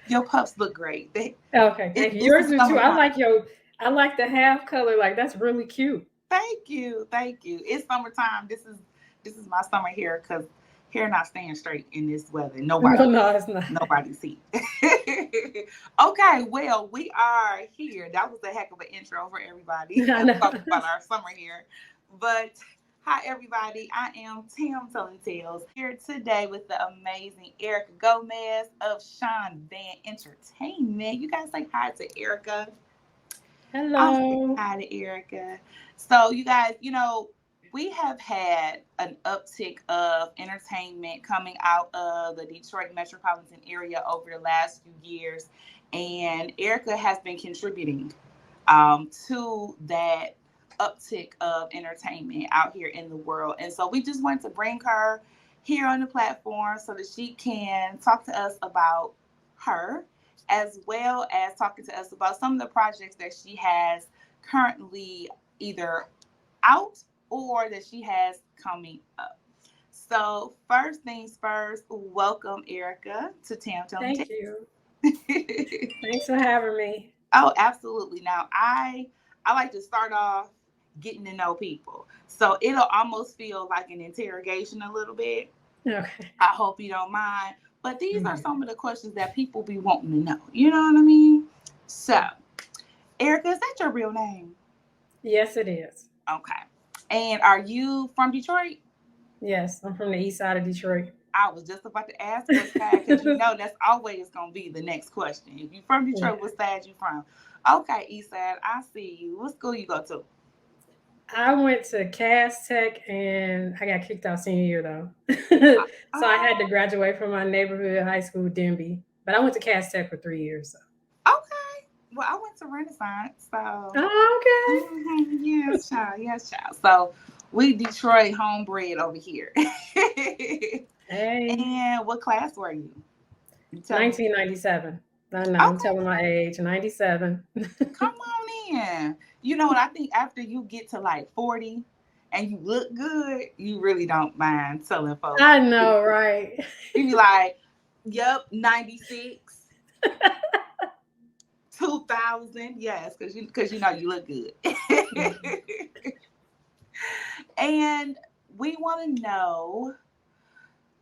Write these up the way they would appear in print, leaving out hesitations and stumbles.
Your pups look great. Okay, thank you. This Yours is do too. summertime. I like the half color. Like that's really cute. Thank you, thank you. It's summertime. This is my summer hair because hair not staying straight in this weather. No, no, it's not. Nobody see. Okay, well, we are here. That was a heck of an intro for everybody. I know. Talking about our summer here. But hi, everybody. I am Tam Telling Tales here today with the amazing Erica Gomez of Sean Van Entertainment. You guys say hi to Erica. I'll say Hello. hi to Erica. So, you guys, we have had an uptick of entertainment coming out of the Detroit metropolitan area over the last few years, and Erica has been contributing to that uptick of entertainment out here in the world. And so we just wanted to bring her here on the platform so that she can talk to us about her, as well as talking to us about some of the projects that she has currently either out or that she has coming up. So first things first, welcome Erica to Tam Telling Thank Tales. you. Thanks for having me. Oh, absolutely. Now, I like to start off getting to know people. So it'll almost feel like an interrogation a little bit. Okay. I hope you don't mind. But these are Mhm. some of the questions that people be wanting to know. You know what I mean? So, Erica, is that your real name? Yes, it is. Okay. And are you from Detroit? Yes, I'm from the east side of Detroit. I was just about to ask what side because that's always going to be the next question. If you're from Yeah. Detroit, what side you from? Okay, East Side, I see you. What school you go to? I went to Cass Tech and I got kicked out senior year though. So I had to Oh, graduate from my neighborhood high school, Denby. But I went to Cass Tech for 3 years. So. okay. Well, I went to Renaissance, so Oh, yes, child, yes, child. So we Detroit homebred over here. okay. Hey, And what class were you? You tell me. 1997. I know, I'm Okay, telling my age, 97. come on in. You know what? I think after you get to like 40 and you look good, you really don't mind telling folks. I know, right? You be like, yep, 96, 2000. Yes, because you know you look good. And we want to know,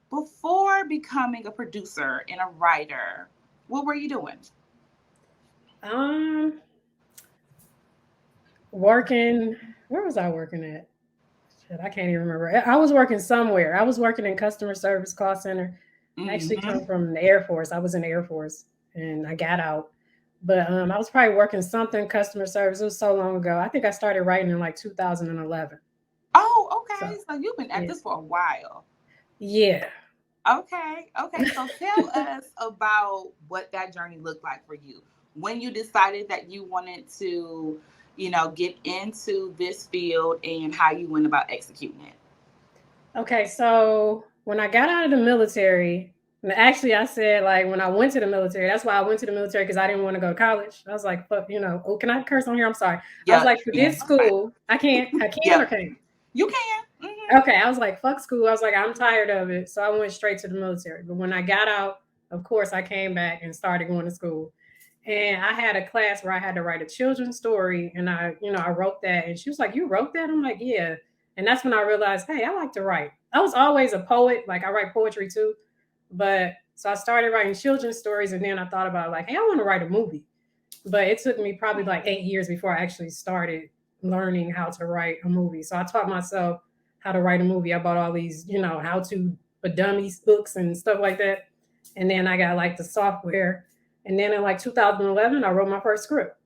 before becoming a producer and a writer, what were you doing? um, working. Where was I working at? Shit, I can't even remember. I was working somewhere. I was working in customer service call center. I actually come Hmm. from the Air Force. I was in the Air Force and I got out. But I was probably working something customer service. It was so long ago. I think I started writing in like 2011. Oh, So okay. So you've been at yeah, this for a while. yeah. Okay. Okay. So tell us about what that journey looked like for you when you decided that you wanted to, get into this field and how you went about executing it. Okay, so when I got out of the military, and actually I said like when I went to the military, that's why I went to the military because I didn't want to go to college. I was like, fuck, oh, can I curse on here? I'm sorry. I was Yeah, like, you forget can. It's fine. school. I can or Yep. can't. You can. Hmm. Okay, I was like, fuck school. I was like, I'm tired of it. So I went straight to the military. But when I got out, of course, I came back and started going to school. And I had a class where I had to write a children's story, and I wrote that. And she was like, "You wrote that?" I'm like, "Yeah." And that's when I realized, hey, I like to write. I was always a poet, like I write poetry too. But so I started writing children's stories, and then I thought about like, hey, I want to write a movie. But it took me probably like 8 years before I actually started learning how to write a movie. So I taught myself how to write a movie. I bought all these, how to for dummies books and stuff like that. And then I got like the software. And then in like 2011, I wrote my first script.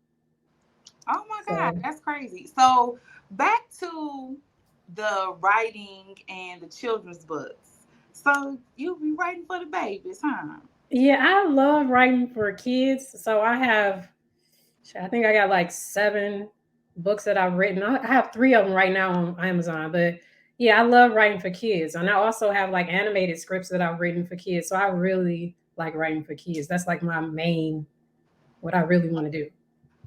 Oh my God, So that's crazy. So back to the writing and the children's books. So you be writing for the babies, huh? yeah, I love writing for kids. So I think I got like 7 books that I've written. I have 3 of them right now on Amazon. But yeah, I love writing for kids. And I also have like animated scripts that I've written for kids. So I really like writing for kids. That's like my main, what I really want to do. Okay,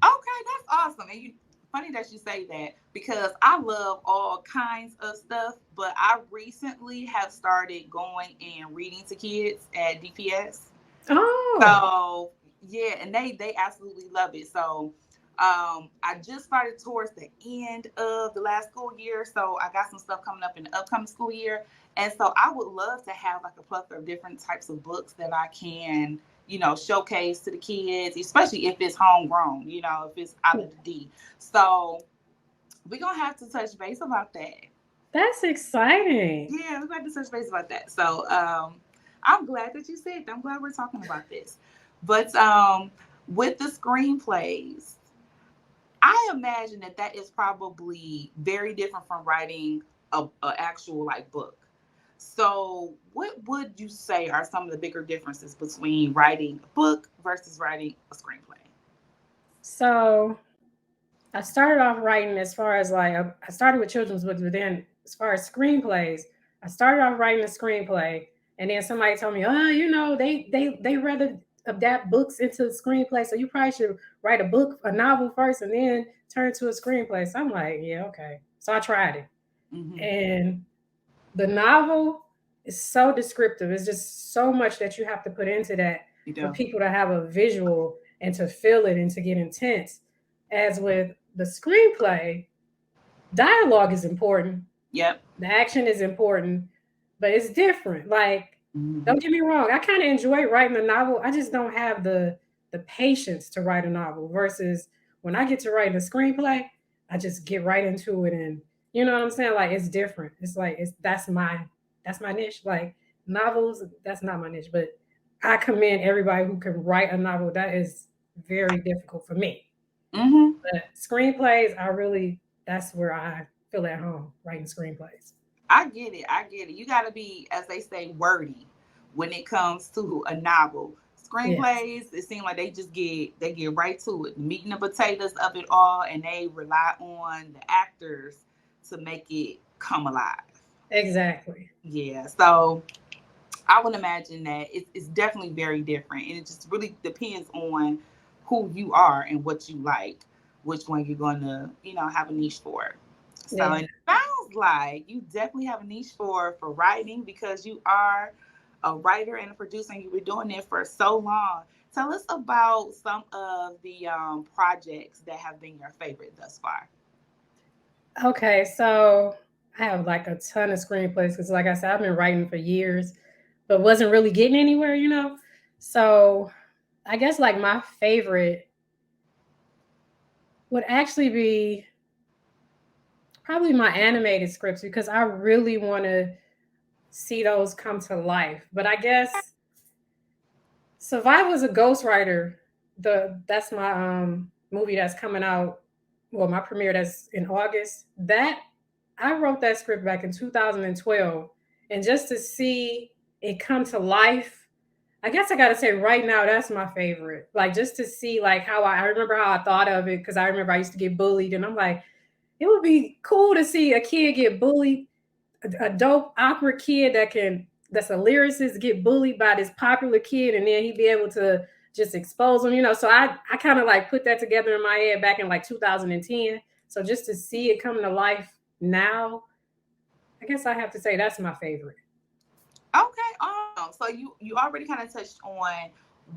that's awesome. And funny that you say that because I love all kinds of stuff, but I recently have started going and reading to kids at DPS. Oh, So Yeah, and they absolutely love it. So I just started towards the end of the last school year, so I got some stuff coming up in the upcoming school year. And so I would love to have like a plethora of different types of books that I can, showcase to the kids, especially if it's homegrown, if it's out of the D. So we're gonna have to touch base about that. That's exciting. Yeah, we're going to touch base about that. So I'm glad that you said that. I'm glad we're talking about this. But with the screenplays, I imagine that that is probably very different from writing a actual like book. So, what would you say are some of the bigger differences between writing a book versus writing a screenplay? So I started off writing as far as like I started with children's books, but then as far as screenplays, I started off writing a screenplay, and then somebody told me, oh, they rather adapt books into the screenplay, so you probably should write a book, a novel first, and then turn to a screenplay. So I'm like, yeah, okay. So I tried it, Mm-hmm. and the novel is so descriptive. It's just so much that you have to put into that You for do. people to have a visual and to feel it and to get intense. As with the screenplay, dialogue is important, Yep. the action is important, but it's different. Like, Mm-hmm. don't get me wrong, I kind of enjoy writing a novel. I just don't have the patience to write a novel. Versus when I get to writing a screenplay, I just get right into it, and you know what I'm saying. Like it's different. It's like that's my niche. Like novels, that's not my niche. But I commend everybody who can write a novel. That is very difficult for me. Mm-hmm. But screenplays, I really that's where I feel at home writing screenplays. I get it. I get it. You got to be, as they say, wordy when it comes to a novel. Yes, Screenplays, it seems like they get right to it, the meat and the potatoes of it all, and they rely on the actors to make it come alive. exactly. Yeah. So I would imagine that it's definitely very different, and it just really depends on who you are and what you like, which one you're gonna, have a niche for. So Yeah. it sounds like you definitely have a niche for writing because you are a writer and a producer, and you've been doing it for so long. Tell us about some of the projects that have been your favorite thus far. Okay, so I have like a ton of screenplays because, like I said, I've been writing for years, but wasn't really getting anywhere. So I guess like my favorite would actually be probably my animated scripts because I really want to see those come to life. But I guess Survival as a Ghostwriter, that's my movie that's coming out. Well, my premiere that's in August. That I wrote that script back in 2012, and just to see it come to life, I guess I gotta say right now that's my favorite. Like just to see like how I remember how I thought of it because I remember I used to get bullied, and I'm like, it would be cool to see a kid get bullied, a dope awkward kid that's a lyricist get bullied by this popular kid, and then he'd be able to just expose him. So I kind of like put that together in my head back in like 2010. So just to see it come to life now, I guess I have to say that's my favorite. Okay, awesome. So you already kind of touched on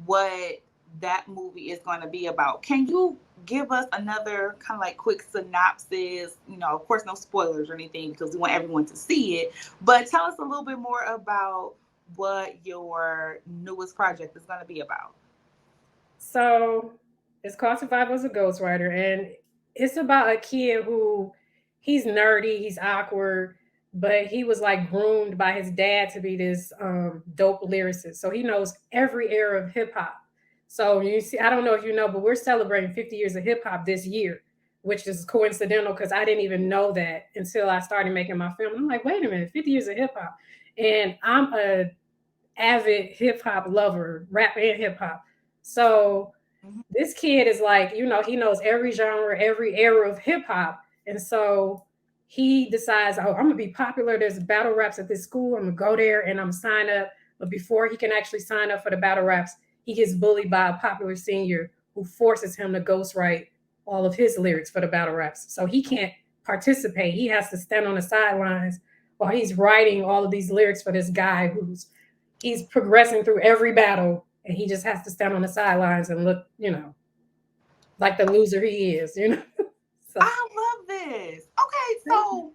what that movie is going to be about. Can you give us another kind of like quick synopsis? Of course, no spoilers or anything because we want everyone to see it. But tell us a little bit more about what your newest project is going to be about. So it's called Survival as a Ghostwriter, and it's about a kid who he's nerdy, he's awkward, but he was like groomed by his dad to be this dope lyricist. So he knows every era of hip hop. So you see, I don't know if you know, but we're celebrating 50 years of hip hop this year, which is coincidental because I didn't even know that until I started making my film. I'm like, wait a minute, 50 years of hip hop, and I'm a avid hip hop lover, rap and hip hop. So Mhm. this kid is like, he knows every genre, every era of hip hop. And so he decides, oh, I'm gonna be popular. There's battle raps at this school. I'm gonna go there and I'm sign up. But before he can actually sign up for the battle raps, he gets bullied by a popular senior who forces him to ghostwrite all of his lyrics for the battle raps. So he can't participate. He has to stand on the sidelines while he's writing all of these lyrics for this guy who's he's progressing through every battle. and he just has to stand on the sidelines and look, like the loser he is. So I love this. Okay, so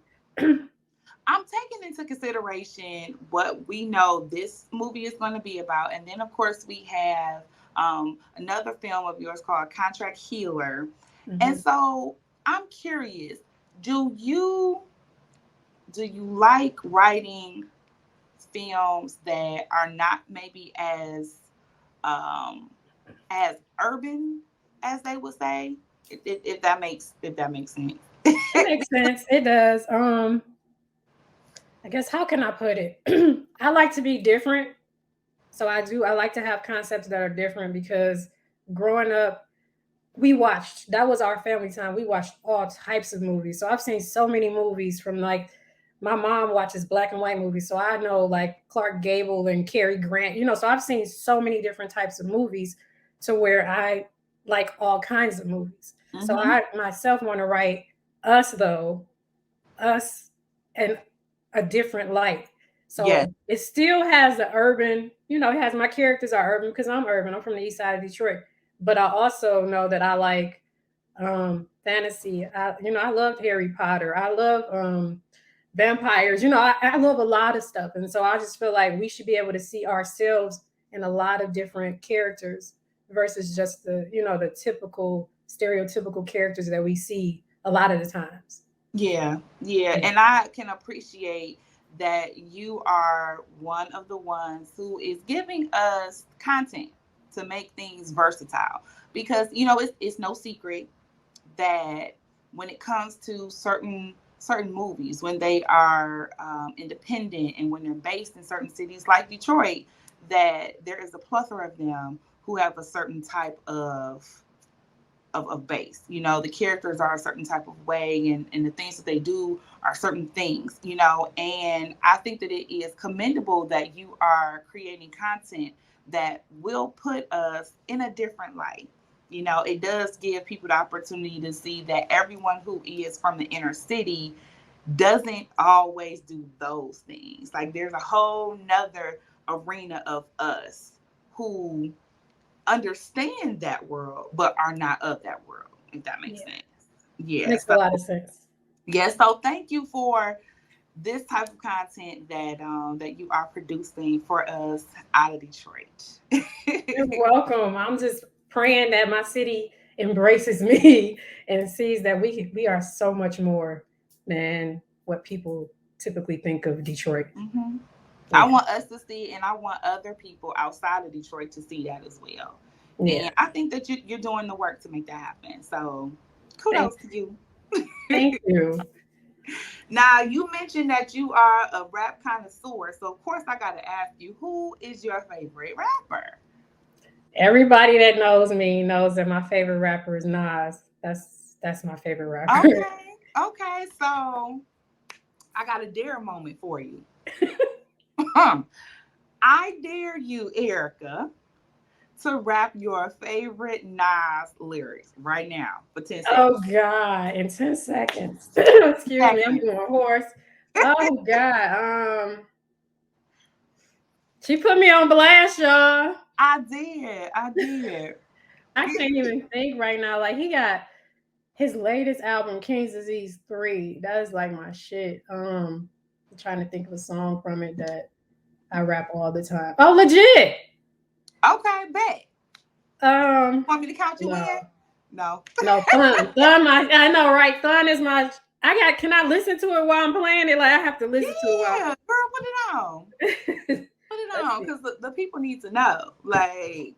I'm taking into consideration what we know this movie is going to be about, and then of course we have another film of yours called Contract Healer, and mhm. so I'm curious, do you do you like writing films that are not maybe um, as urban as they would say, if that makes sense. It makes sense. It does. I guess how can I put it? I like to be different. So I do. I like to have concepts that are different because growing up, that was our family time. We watched all types of movies. So I've seen so many movies from like my mom watches black and white movies. So I know like Clark Gable and Cary Grant. So I've seen so many different types of movies to where I like all kinds of movies. So Hmm. I myself want to write us though, us and a different light. Yes. So it still has the urban, it has my characters are urban because I'm urban. I'm from the east side of Detroit. But I also know that I like fantasy. I loved Harry Potter. I love vampires. I love a lot of stuff. And so I just feel like we should be able to see ourselves in a lot of different characters versus just the typical stereotypical characters that we see a lot of the times. Yeah, yeah, Yeah. and I can appreciate that you are one of the ones who is giving us content to make things versatile, because it's no secret that when it comes to certain movies, when they are independent and when they're based in certain cities like Detroit, that there is a plethora of them who have a certain type of base. The characters are a certain type of way, and the things that they do are certain things, and I think that it is commendable that you are creating content that will put us in a different light. It does give people the opportunity to see that everyone who is from the inner city doesn't always do those things. Like, there's a whole nother arena of us who understand that world but are not of that world, if that makes Yeah. sense. Yeah. Makes a lot of sense. Yeah, so thank you for this type of content that you are producing for us out of Detroit. You're welcome. I'm just praying that my city embraces me and sees that we are so much more than what people typically think of Detroit. Hmm. I Yeah. want us to see it, and I want other people outside of Detroit to see that as well. Yeah. And I think that you're doing the work to make that happen, so Thank kudos to you. thank you. Now, you mentioned that you are a rap connoisseur, so of course I got to ask you, who is your favorite rapper? Everybody that knows me knows that my favorite rapper is Nas. That's my favorite rapper. Okay, okay, so I got a dare moment for you. I dare you, Erica, to rap your favorite Nas lyrics right now for 10 seconds. Oh God, in 10 seconds. Excuse me, I'm Seconds. going hoarse. Oh God. She put me on blast, y'all. I did. I did. I can't even think right now. Like he got his latest album, King's Disease 3. That is like my shit. I'm trying to think of a song from it that I rap all the time. Oh, legit. Okay, bet. Um, Want me to count you in? no, No. no, Thun. Thun, I know, right? Thun is my. Can I listen to it while I'm playing it? Like I have to listen to it while. Yeah, girl, put it on. Put it Let's on, see. because the people need to know. Like,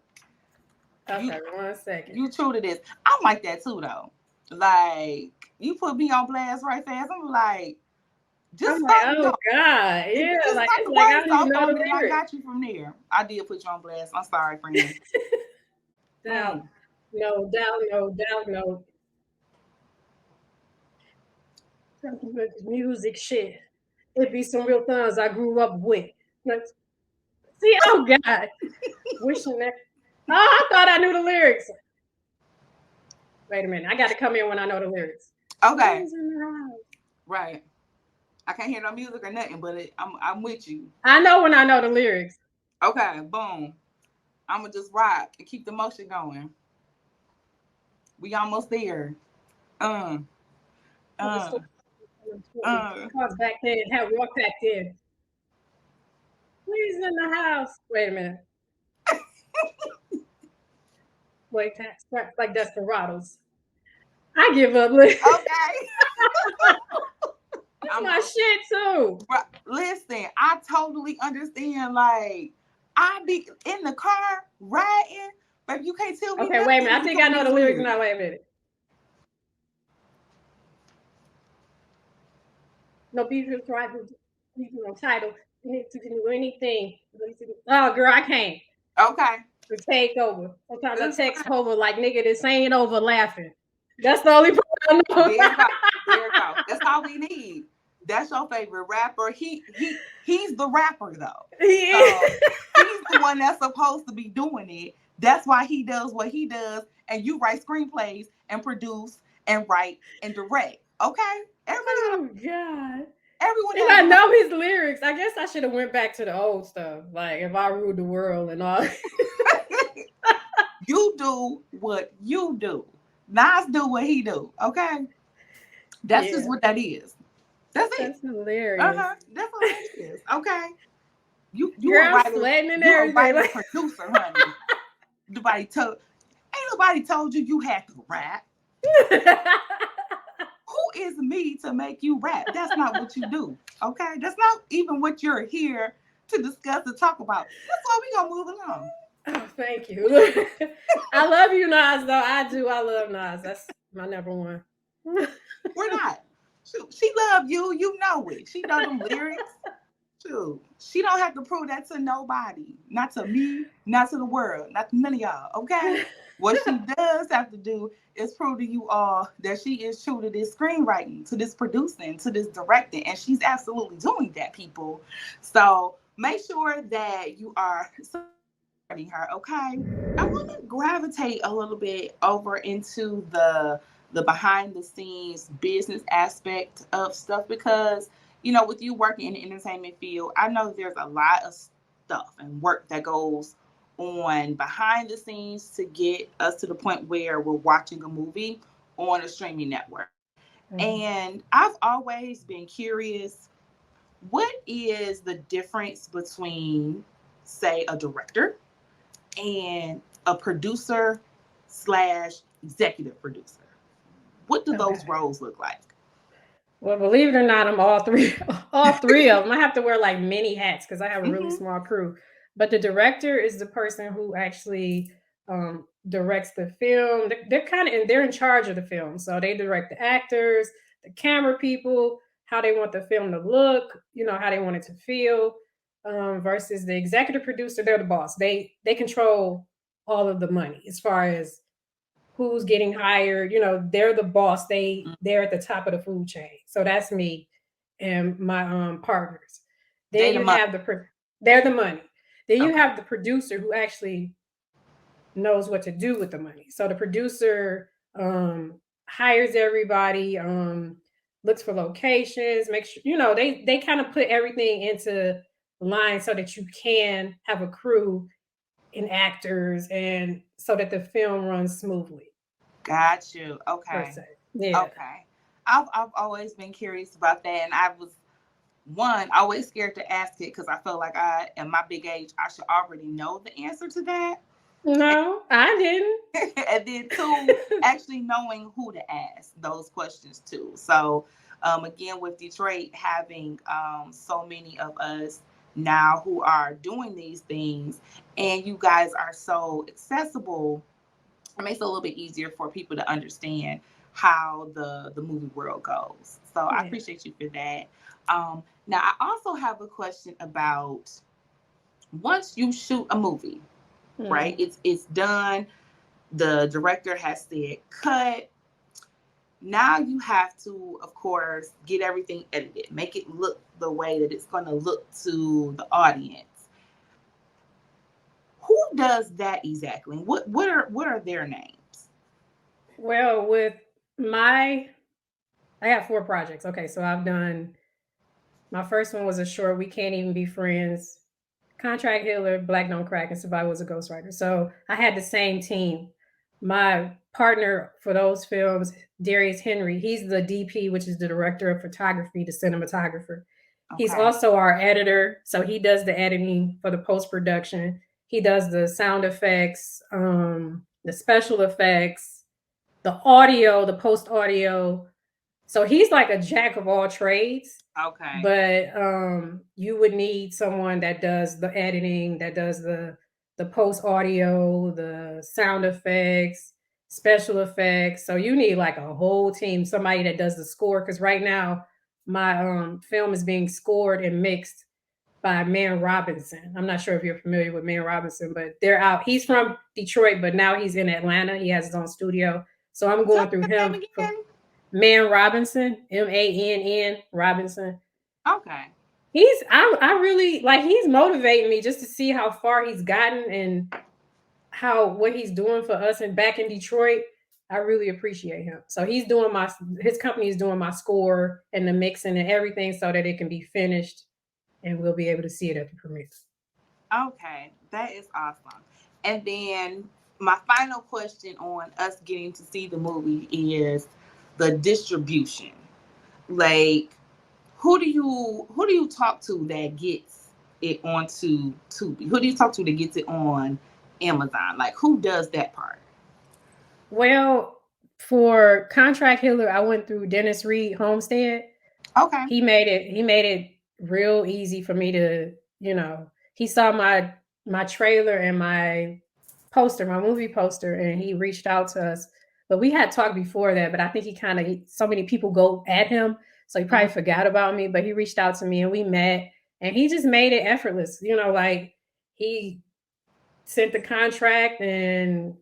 you Okay, 1 second. you true to this. I'm like that too, though. Like, you put me on blast right fast. I'm like, just I'm like, start, oh God, you yeah, just like start it's the like I words don't even off know on the me, and I lyrics. got you from there. I did put you on blast. I'm sorry, friend. Doubt, Mm. no doubt, no doubt, no music shit. It be some real thuns I grew up with. Let's see, oh God, wishing that. Oh, I thought I knew the lyrics. Wait a minute, I got to come in when I know the lyrics. Okay, Who's in the house? right. I can't hear no music or nothing, but I'm with you. I know when I know the lyrics. Okay, boom. I'm gonna just rock and keep the motion going. We almost there. Uh, I was uh, still 20. uh. Cars back then, had walk back then. Please in the house. Wait a minute. Wait, that's like desperados. I give up. Okay. That's I'm my shit too. listen. I totally understand. Like I be in the car riding, but you can't tell me Okay, wait a minute. nothing I think I between know the these lyrics lyrics. now. Wait a minute. No people try to people on title. You need to do anything. Oh, girl, I can't. Okay, To take over. Sometimes I it's text fine. over like nigga this ain't over laughing. That's the only part I know. There you go. There you go. That's all we need. That's your favorite rapper. He's the rapper though. So Yeah. he's the one that's supposed to be doing it. That's why he does what he does, and you write screenplays and produce and write and direct. Okay, everybody got Oh God. everyone And has I a role. know his lyrics. I guess I should have went back to the old stuff, like if I ruled the world and all. You do what you do. Nas do what he do. Okay, that's just Yeah, what that is. That's it. that's hilarious. That's all that is. Okay. You a Girl, I'm writer, sweating and you a everything. writer Like, producer, honey. Nobody told ain't nobody told you you had to rap. Who is me to make you rap? That's not what you do. Okay? That's not even what you're here to discuss and talk about. That's why we gonna move along. oh, thank you. I love you, Nas. Though I do. I love Nas. That's my number one. We're not. She love you. You know it. She know them lyrics. Shoot. She don't have to prove that to nobody. Not to me, not to the world, not to none of y'all. Okay? What she does have to do is prove to you all that she is true to this screenwriting, to this producing, to this directing. And she's absolutely doing that, people. So make sure that you are supporting her, okay? I want to gravitate a little bit over into the behind the scenes business aspect of stuff because with you working in the entertainment field, I know there's a lot of stuff and work that goes on behind the scenes to get us to the point where we're watching a movie on a streaming network. Mhm. And I've always been curious, what is the difference between, say, a director and a producer slash executive producer? What do those Okay. roles look like? Well, believe it or not, I'm all three, all three of them. I have to wear like many hats because I have a really Mm-hmm. small crew. But the director is the person who actually directs the film. They're kind of, and they're in charge of the film, so they direct the actors, the camera people, how they want the film to look, how they want it to feel. Versus the executive producer, they're the boss. They control all of the money as far as who's getting hired. They're the boss. They're at the top of the food chain. So that's me and my partners. Then They the you money. have they're the money. Then you Okay. have the producer who actually knows what to do with the money. So the producer hires everybody, looks for locations, make sure they kind of put everything into line so that you can have a crew and actors, and so that the film runs smoothly Got you. per Okay. se. Yeah. Okay. I've always been curious about that, and I was one always scared to ask it because I felt like I, at my big age, I should already know the answer to that. No, I didn't. And then two, actually knowing who to ask those questions to. So, again, with Detroit having so many of us now who are doing these things, and you guys are so accessible, it makes it a little bit easier for people to understand how the movie world goes. So I Yeah. appreciate you for that. Now I also have a question about, once you shoot a movie, right? Mm. It's done. The director has said cut. Now you have to, of course, get everything edited, make it look the way that it's going to look to the audience. Who does that exactly? What are their names? Well, with my, I have 4 projects. Okay, so I've done, my first one was a short, We Can't Even Be Friends. Contract Healer, Black Don't Crack, and Survival as a Ghostwriter. So I had the same team. My partner for those films, Darius Henry, he's the DP, which is the director of photography, the cinematographer. He's Okay. also our editor, so he does the editing for the post production. He does the sound effects, the special effects, the audio, the post audio. So he's like a jack of all trades, Okay. but you would need someone that does the editing, that does the post audio, the sound effects, special effects. So you need like a whole team, somebody that does the score. Because right now, my film is being scored and mixed by Man Robinson. I'm not sure if you're familiar with Man Robinson, but they're out. He's from Detroit, but now he's in Atlanta. He has his own studio. So I'm Tell going me through his name him for again. Man Robinson, Mann Robinson. Okay. I really like he's motivating me just to see how far he's gotten and how what he's doing for us and back in Detroit. I really appreciate him. So he's doing my his company is doing my score and the mixing and everything so that it can be finished and we'll be able to see it at the premiere. Okay. That is awesome. And then my final question on us getting to see the movie is the distribution. Like, who do you talk to that gets it onto Tubi? Who do you talk to that gets it on Amazon? Like, who does that part? Well, for Contract Healer, I went through Dennis Reed Homestead. Okay. He made it real easy for me to, you know, he saw my trailer and my poster, my movie poster, and he reached out to us. But we had talked before that, but I think he kind of so many people go at him, so he Mhm. probably forgot about me. But he reached out to me and we met, and he just made it effortless. Like he sent the contract and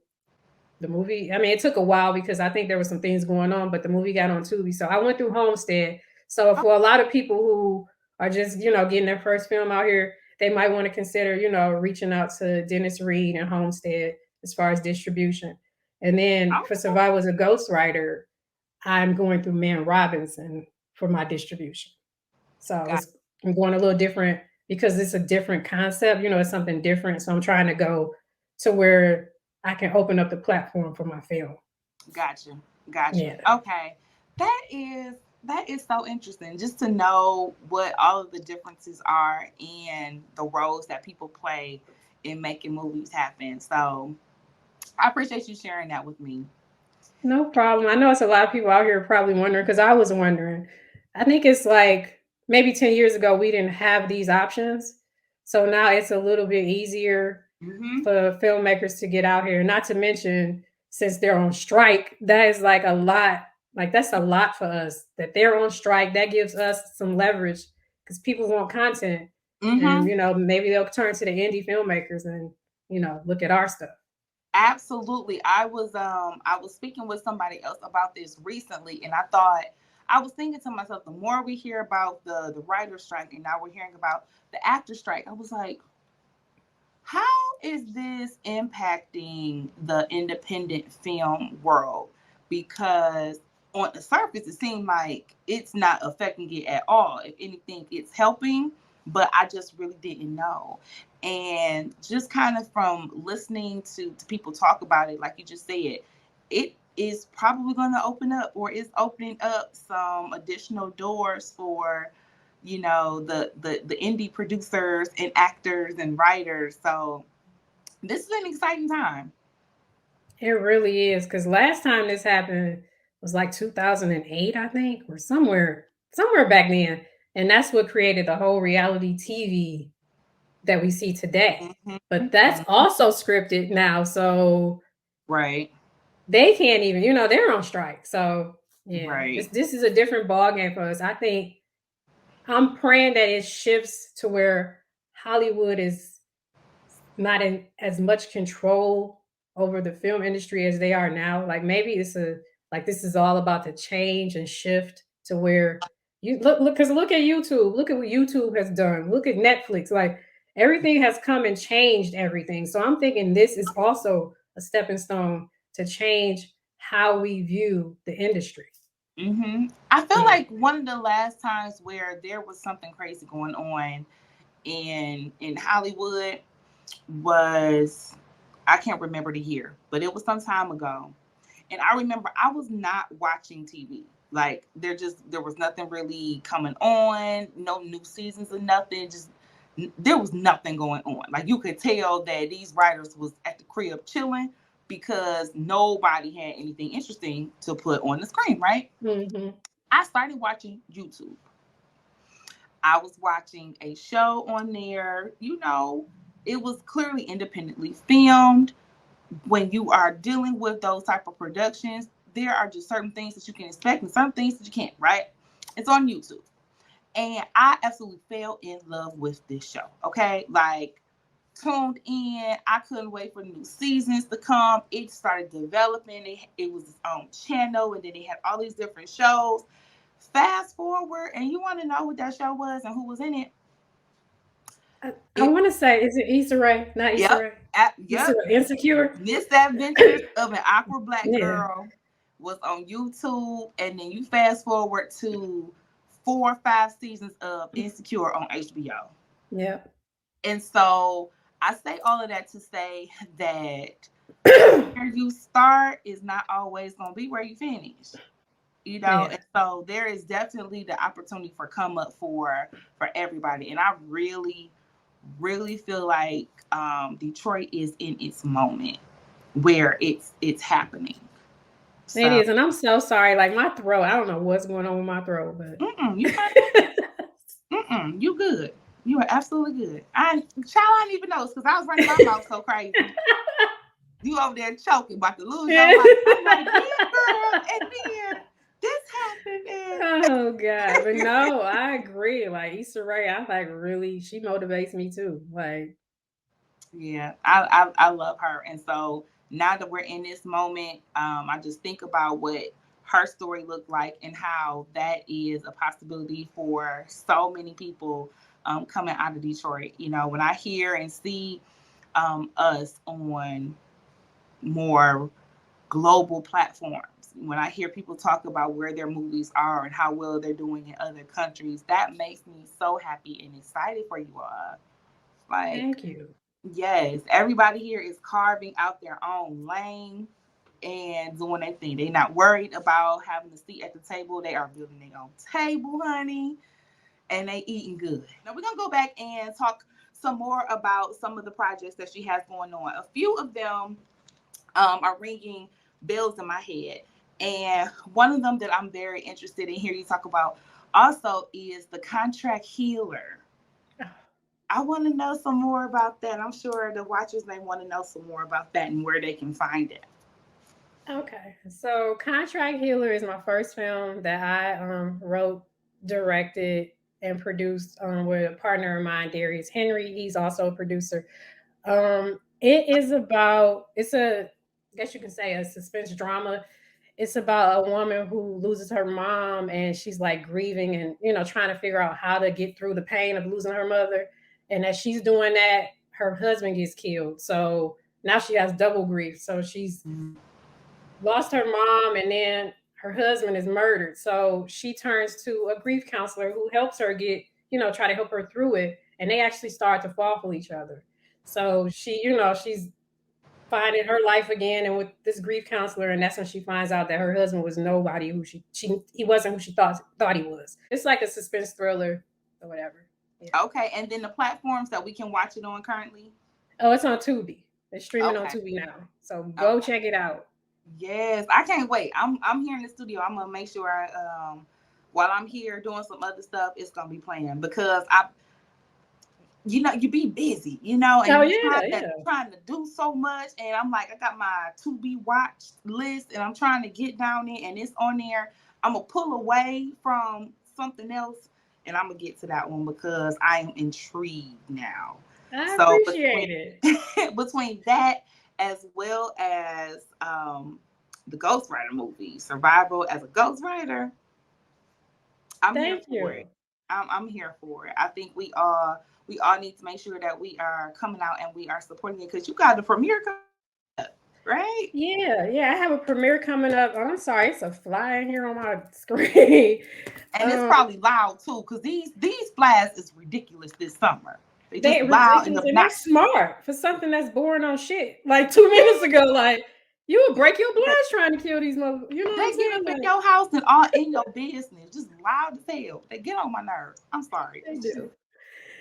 the movie. I mean, it took a while because I think there were some things going on, but the movie got on Tubi. So I went through Homestead. So Oh, for a lot of people who are just, getting their first film out here, they might want to consider, reaching out to Dennis Reed and Homestead as far as distribution. And then for okay. Survival as a Ghostwriter, I'm going through Man Robinson for my distribution. So Got I'm going a little different because it's a different concept. It's something different. So I'm trying to go to where I can open up the platform for my film. gotcha. Gotcha. Yeah. Okay. That is that is so interesting just to know what all of the differences are and the roles that people play in making movies happen. So I appreciate you sharing that with me. No problem. I know it's a lot of people out here probably wondering because I was wondering. I think it's like maybe 10 years ago we didn't have these options. So now it's a little bit easier Mm-hmm. for filmmakers to get out here. Not to mention, since they're on strike, that is like a lot. Like that's a lot for us that they're on strike. That gives us some leverage because people want content, and Mm-hmm. maybe they'll turn to the indie filmmakers and look at our stuff. Absolutely. I was speaking with somebody else about this recently, and I was thinking to myself, the more we hear about the writer strike and now we're hearing about the actor strike, I was like, how is this impacting the independent film world? Because on the surface, it seemed like it's not affecting it at all. If anything, it's helping, but I just really didn't know. And just kind of from listening to people talk about it, like you just said, it is probably going to open up or is opening up some additional doors for the indie producers and actors and writers. So this is an exciting time. It really is because last time this happened was like 2008, I think, or somewhere back then, and that's what created the whole reality TV that we see today. But that's Mm-hmm. also scripted now, so Right. they can't even, they're on strike. So yeah, this Right. this is a different ball game for us. I think I'm praying that it shifts to where Hollywood is not in as much control over the film industry as they are now. Like maybe this is all about the change and shift to where you look because look at YouTube. Look at what YouTube has done. Look at Netflix. Like everything has come and changed everything. So I'm thinking this is also a stepping stone to change how we view the industry. I feel Yeah. like one of the last times where there was something crazy going on, in Hollywood was, I can't remember the year, but it was some time ago. And I remember I was not watching TV. Like there was nothing really coming on, no new seasons or nothing. Just there was nothing going on. Like you could tell that these writers was at the crib chilling because nobody had anything interesting to put on the screen, right? Mm-hmm. I started watching YouTube. I was watching a show on there, it was clearly independently filmed. When you are dealing with those type of productions, there are just certain things that you can expect and some things that you can't, right? It's on YouTube. And I absolutely fell in love with this show. Okay. Like tuned in. I couldn't wait for new seasons to come. It started developing. It was its own channel, and then they had all these different shows. Fast forward, and you want to know what that show was and who was in it? I It want to say, is it Issa Rae? Not Issa Yep, Rae. Issa yep. Rae. Insecure. Misadventures of an Awkward Black Yeah. Girl was on YouTube, and then you fast forward to 4 or 5 seasons of Insecure on HBO. Yeah. And so I say all of that to say that where you start is not always going to be where you finish. Yeah. And so there is definitely the opportunity for come up for everybody. And I really, really feel like Detroit is in its moment where it's happening. It So is, and I'm so sorry. Like my throat, I don't know what's going on with my throat, you fine. but You good. You are absolutely good. I didn't even know because I was running my mouth so crazy. You over there choking, about to lose your life. I'm like, yeah, girl, and then this happened, and oh god, but no, I agree. Like Issa Rae, I like really, she motivates me too. Like, yeah, I love her. And so now that we're in this moment, I just think about what her story looked like and how that is a possibility for so many people coming out of Detroit. When I hear and see us on more global platforms, when I hear people talk about where their movies are and how well they're doing in other countries, that makes me so happy and excited for you all. Like, thank you. yes, everybody here is carving out their own lane and doing their thing. They're not worried about having a seat at the table. They are building their own table, honey, and they eating good. Now we're gonna go back and talk some more about some of the projects that she has going on. A few of them are ringing bells in my head, and one of them that I'm very interested in hearing you talk about also is the contract healer. I want to know some more about that. I'm sure the watchers may want to know some more about that and where they can find it. Okay, so Contract Healer is my first film that I wrote, directed, and produced with a partner of mine, Darius Henry. He's also a producer. It is about, it's a, I guess you can say, a suspense drama. It's about a woman who loses her mom and she's like grieving and trying to figure out how to get through the pain of losing her mother. And as she's doing that, her husband gets killed. So now she has double grief. So she's lost her mom and then her husband is murdered. So she turns to a grief counselor who helps her try to help her through it. And they actually start to fall for each other. So she's finding her life again and with this grief counselor, and that's when she finds out that her husband was nobody who he wasn't who she thought he was. It's like a suspense thriller or whatever. Yeah. Okay, and then the platforms that we can watch it on currently. Oh, it's on Tubi. It's streaming on Okay, Tubi now. So go okay, check it out. yes, I can't wait. I'm here in the studio. I'm gonna make sure while I'm here doing some other stuff, it's gonna be playing because you be busy, and Oh you yeah, yeah. trying to do so much. And I'm like, I got my to be watched list, and I'm trying to get down there, and it's on there. I'm gonna pull away from something else, and I'm gonna get to that one because I am intrigued now. I So appreciate it. between that as well as the Ghostwriter movie, Survival as a Ghostwriter, I'm here Thank for it. you. I'm here for it. I think we all need to make sure that we are coming out and we are supporting it because you got the premiere coming up, right? Yeah, yeah. I have a premiere coming up. Oh, I'm sorry, it's a fly in here on my screen. And it's um, probably loud too because these flies is ridiculous this summer. They just They loud and ridiculous and they obnoxious. smart for something that's boring on shit. Like 2 minutes ago, like you would break your blinds trying to kill these mother. You know what I'm They get saying? up in Like your house and all in your business, just loud as hell. They get on my nerves. I'm sorry. they It's just, do.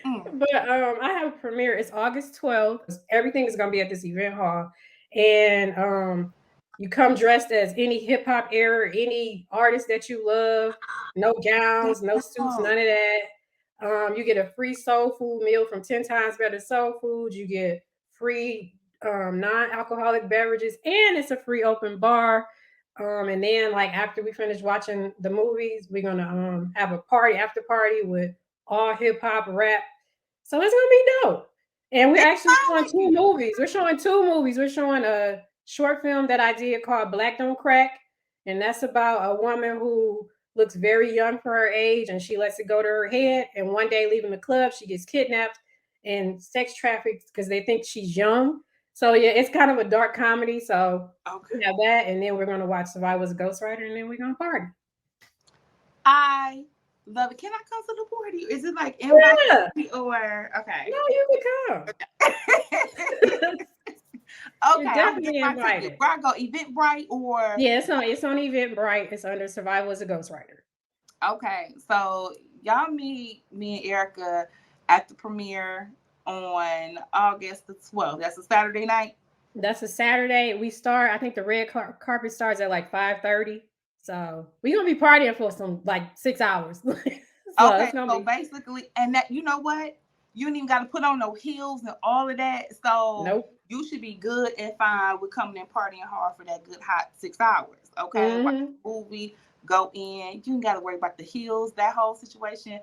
mm. But I have a premiere. It's August 12th. Everything is gonna be at this event hall, and you come dressed as any hip hop era, any artist that you love. No gowns, no suits, Damn. none of that. You get a free soul food meal from 10 times better soul food. You get free non-alcoholic beverages, and it's a free open bar. And then like after we finish watching the movies, we're gonna have a party after party with all hip hop, rap, so it's gonna be dope. And we're It actually sounds showing like two it. movies. We're showing two movies. We're showing a short film that I did called Black Don't Crack. And that's about a woman who looks very young for her age and she lets it go to her head. And one day leaving the club, she gets kidnapped and sex trafficked because they think she's young. So yeah, it's kind of a dark comedy. So Okay. we have that, and then we're gonna watch Survival as a Ghostwriter, and then we're gonna party. I love it. Can I come to the party? Is it like invite Yeah, only or no, okay? you can come. You're Okay, I'm gonna get definitely my ticket. invited. Where I go, Eventbrite or Yeah, it's on Eventbrite. It's under Survival as a Ghostwriter. okay. So y'all meet me and Erica at the premiere on August the 12th. That's a Saturday night. That's a Saturday. We start. I think the red carpet starts at like 5:30. So we're gonna be partying for some like 6 hours. So Okay, it's gonna so be basically, and that you know what? You ain't even got to put on no heels and all of that. So nope. you should be good and fine with coming and partying hard for that good hot 6 hours. Okay, watch Hmm. the movie, go in. You ain't got to worry about the heels, that whole situation.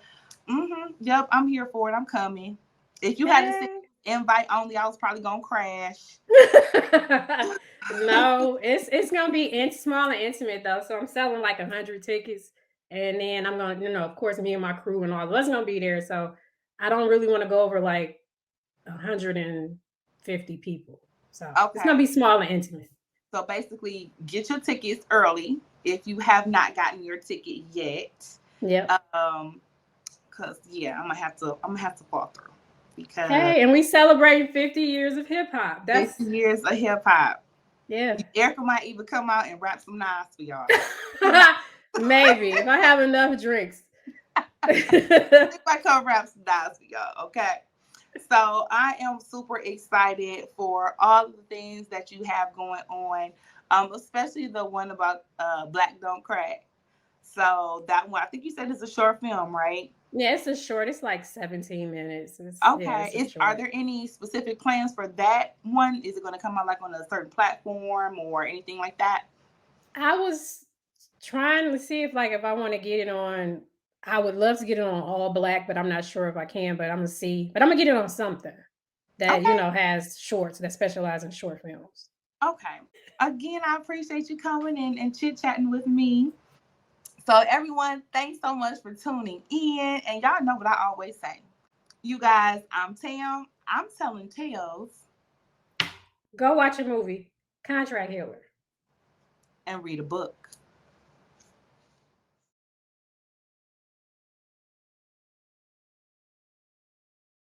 Yep, I'm here for it. I'm coming. If you had to sit Hey. invite only, I was probably gonna crash. No, it's gonna be in small and intimate though. So I'm selling like 100 tickets, and then I'm gonna, of course, me and my crew and all of us gonna be there. So I don't really want to go over like 150 people. So it's gonna Okay, be small and intimate. so basically, get your tickets early if you have not gotten your ticket yet. Yep. Um, cause yeah, I'm gonna have to fall through because Hey, and we celebrating 50 years of hip hop. 50 That's years of hip hop. yeah. Erica might even come out and rap some Nas for y'all. She might, Maybe if I have enough drinks. she might come rap some Nas for y'all. Okay. So I am super excited for all of the things that you have going on, especially the one about Black Don't Crack. So that one, I think you said it's a short film, right? Yeah, it's a short. It's like 17 minutes. Yeah, Okay. it's a Are short. there any specific plans for that one? Is it going to come out like on a certain platform or anything like that? I was trying to see if I want to get it on. I would love to get it on all black, but I'm not sure if I can. But I'm gonna see. But I'm gonna get it on something that Okay. has shorts that specialize in short films. Okay. Again, I appreciate you coming in and chit chatting with me. So, everyone, thanks so much for tuning in. And y'all know what I always say. You guys, I'm Tam. I'm telling tales Go watch a movie. Contract Healer. and read a book.